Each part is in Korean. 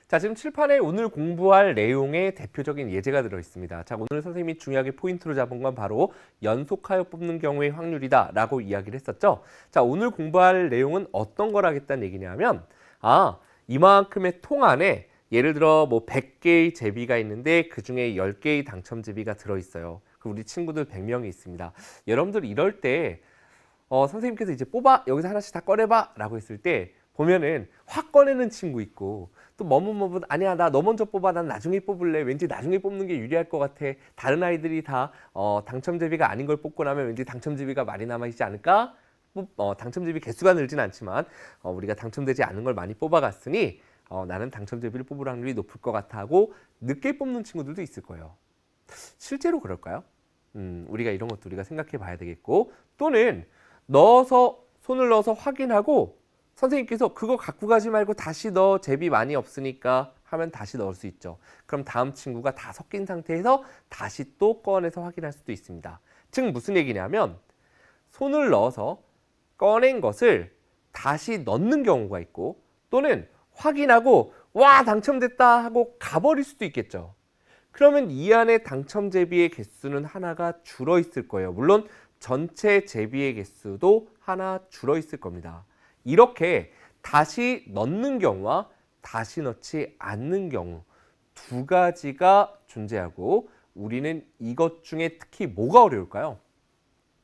자, 지금 칠판에 오늘 공부할 내용의 대표적인 예제가 들어있습니다. 자, 오늘 선생님이 중요하게 포인트로 잡은 건 바로 연속하여 뽑는 경우의 확률이다 라고 이야기를 했었죠. 자, 오늘 공부할 내용은 어떤 걸 하겠다는 얘기냐면 이만큼의 통 안에 예를 들어 뭐 100개의 제비가 있는데 그중에 10개의 당첨 제비가 들어있어요. 우리 친구들 100명이 있습니다. 여러분들 이럴 때 선생님께서 이제 뽑아, 여기서 하나씩 다 꺼내봐 라고 했을 때 보면은 확 꺼내는 친구 있고 또 머뭇머뭇 아니야 나 너 먼저 뽑아 난 나중에 뽑을래 왠지 나중에 뽑는 게 유리할 것 같아 다른 아이들이 다 당첨제비가 아닌 걸 뽑고 나면 왠지 당첨제비가 많이 남아있지 않을까 당첨제비 개수가 늘진 않지만 우리가 당첨되지 않은 걸 많이 뽑아갔으니 나는 당첨제비를 뽑을 확률이 높을 것 같아 하고 늦게 뽑는 친구들도 있을 거예요. 실제로 그럴까요? 우리가 이런 것도 우리가 생각해 봐야 되겠고 또는 손을 넣어서 확인하고 선생님께서 그거 갖고 가지 말고 다시 넣어 제비 많이 없으니까 하면 다시 넣을 수 있죠. 그럼 다음 친구가 다 섞인 상태에서 다시 또 꺼내서 확인할 수도 있습니다. 즉 무슨 얘기냐면 손을 넣어서 꺼낸 것을 다시 넣는 경우가 있고 또는 확인하고 와 당첨됐다 하고 가버릴 수도 있겠죠. 그러면 이 안에 당첨 제비의 개수는 하나가 줄어 있을 거예요. 물론 전체 제비의 개수도 하나 줄어 있을 겁니다. 이렇게 다시 넣는 경우와 다시 넣지 않는 경우 두 가지가 존재하고 우리는 이것 중에 특히 뭐가 어려울까요?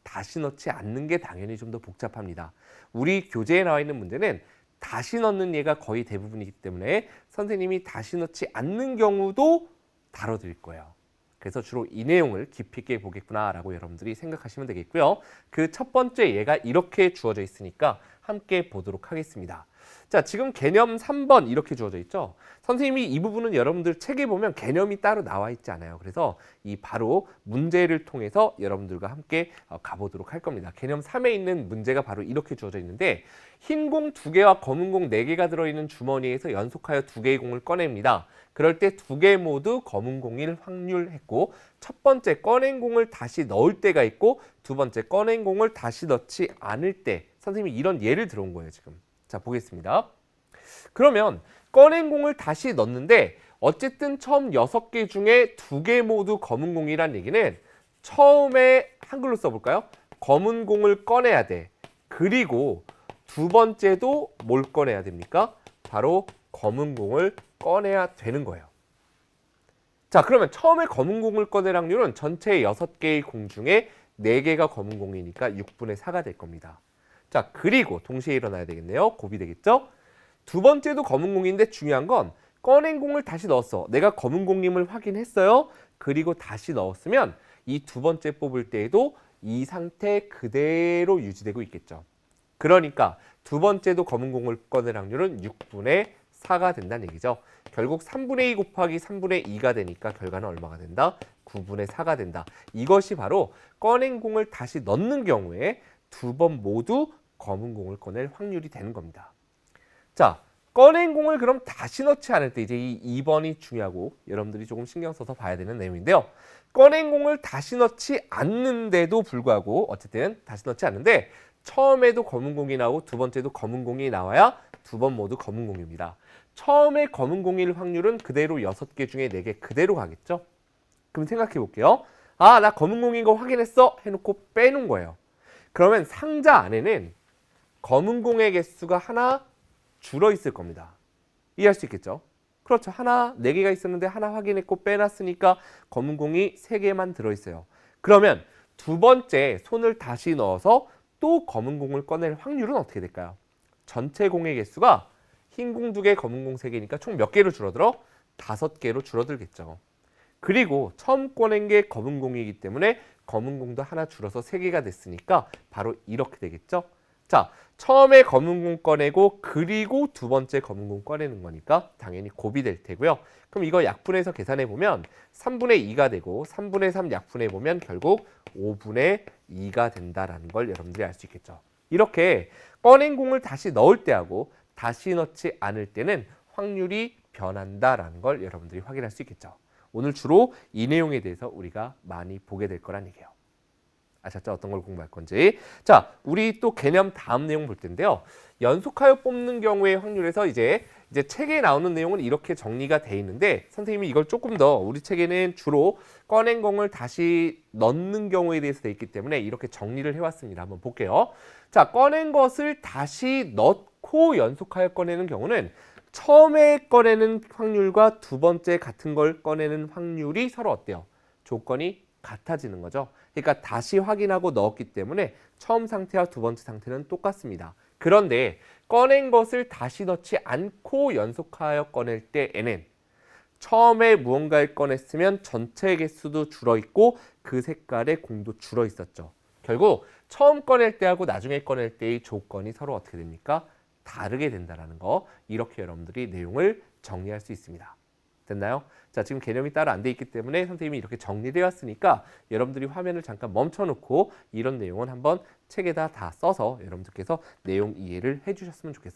다시 넣지 않는 게 당연히 좀 더 복잡합니다. 우리 교재에 나와 있는 문제는 다시 넣는 예가 거의 대부분이기 때문에 선생님이 다시 넣지 않는 경우도 다뤄드릴 거예요. 그래서 주로 이 내용을 깊이 있게 보겠구나라고 여러분들이 생각하시면 되겠고요. 그 첫 번째 예가 이렇게 주어져 있으니까 함께 보도록 하겠습니다. 자, 지금 개념 3번 이렇게 주어져 있죠. 선생님이 이 부분은 여러분들 책에 보면 개념이 따로 나와 있지 않아요. 그래서 이 바로 문제를 통해서 여러분들과 함께 가보도록 할 겁니다. 개념 3에 있는 문제가 바로 이렇게 주어져 있는데 흰 공 2개와 검은 공 4개가 들어있는 주머니에서 연속하여 2개의 공을 꺼냅니다. 그럴 때 2개 모두 검은 공일 확률 했고 첫 번째 꺼낸 공을 다시 넣을 때가 있고 두 번째 꺼낸 공을 다시 넣지 않을 때 선생님이 이런 예를 들어온 거예요 지금. 자 보겠습니다. 그러면 꺼낸 공을 다시 넣는데 어쨌든 처음 6개 중에 2개 모두 검은 공이란 얘기는 처음에 한글로 써볼까요? 검은 공을 꺼내야 돼. 그리고 두 번째도 뭘 꺼내야 됩니까? 바로 검은 공을 꺼내야 되는 거예요. 자, 그러면 처음에 검은 공을 꺼낼 확률은 전체 6개의 공 중에 4개가 검은 공이니까 6분의 4가 될 겁니다. 자, 그리고 동시에 일어나야 되겠네요. 곱이 되겠죠? 두 번째도 검은 공인데 중요한 건 꺼낸 공을 다시 넣었어. 내가 검은 공임을 확인했어요. 그리고 다시 넣었으면 이 두 번째 뽑을 때에도 이 상태 그대로 유지되고 있겠죠. 그러니까 두 번째도 검은 공을 꺼낼 확률은 6분의 4가 된다는 얘기죠. 결국 3분의 2 곱하기 3분의 2가 되니까 결과는 얼마가 된다? 9분의 4가 된다. 이것이 바로 꺼낸 공을 다시 넣는 경우에 두 번 모두 검은 공을 꺼낼 확률이 되는 겁니다. 자, 꺼낸 공을 그럼 다시 넣지 않을 때 이제 이 2번이 중요하고 여러분들이 조금 신경 써서 봐야 되는 내용인데요. 꺼낸 공을 다시 넣지 않는데도 불구하고 어쨌든 다시 넣지 않는데 처음에도 검은 공이 나오고 두 번째도 검은 공이 나와야 두 번 모두 검은 공입니다. 처음에 검은 공일 확률은 그대로 6개 중에 4개 그대로 가겠죠? 그럼 생각해 볼게요. 아, 나 검은 공인 거 확인했어 해놓고 빼놓은 거예요. 그러면 상자 안에는 검은 공의 개수가 하나 줄어 있을 겁니다. 이해할 수 있겠죠? 그렇죠. 4개가 있었는데 하나 확인했고 빼놨으니까 검은 공이 3개만 들어있어요. 그러면 두 번째 손을 다시 넣어서 또 검은 공을 꺼낼 확률은 어떻게 될까요? 전체 공의 개수가 흰 공 2개, 검은 공 3개니까 총 몇 개로 줄어들어? 5개로 줄어들겠죠. 그리고 처음 꺼낸 게 검은 공이기 때문에 검은 공도 하나 줄어서 3개가 됐으니까 바로 이렇게 되겠죠. 자, 처음에 검은 공 꺼내고 그리고 두 번째 검은 공 꺼내는 거니까 당연히 곱이 될 테고요. 그럼 이거 약분해서 계산해 보면 3분의 2가 되고 3분의 3 약분해 보면 결국 5분의 2가 된다라는 걸 여러분들이 알 수 있겠죠. 이렇게 꺼낸 공을 다시 넣을 때하고 다시 넣지 않을 때는 확률이 변한다라는 걸 여러분들이 확인할 수 있겠죠. 오늘 주로 이 내용에 대해서 우리가 많이 보게 될 거란 얘기예요. 아셨죠? 어떤 걸 공부할 건지. 자, 우리 또 개념 다음 내용 볼 텐데요. 연속하여 뽑는 경우의 확률에서 이제 책에 나오는 내용은 이렇게 정리가 돼 있는데 선생님이 이걸 조금 더 우리 책에는 주로 꺼낸 공을 다시 넣는 경우에 대해서 돼 있기 때문에 이렇게 정리를 해왔습니다. 한번 볼게요. 자, 꺼낸 것을 다시 넣고 연속하여 꺼내는 경우는 처음에 꺼내는 확률과 두 번째 같은 걸 꺼내는 확률이 서로 어때요? 조건이 같아지는 거죠. 그러니까 다시 확인하고 넣었기 때문에 처음 상태와 두 번째 상태는 똑같습니다. 그런데 꺼낸 것을 다시 넣지 않고 연속하여 꺼낼 때에는 처음에 무언가를 꺼냈으면 전체 개수도 줄어있고 그 색깔의 공도 줄어있었죠. 결국 처음 꺼낼 때하고 나중에 꺼낼 때의 조건이 서로 어떻게 됩니까? 다르게 된다는 거. 이렇게 여러분들이 내용을 정리할 수 있습니다. 됐나요? 자, 지금 개념이 따로 안 돼 있기 때문에 선생님이 이렇게 정리되어 왔으니까 여러분들이 화면을 잠깐 멈춰놓고 이런 내용은 한번 책에다 다 써서 여러분들께서 내용 이해를 해주셨으면 좋겠어요.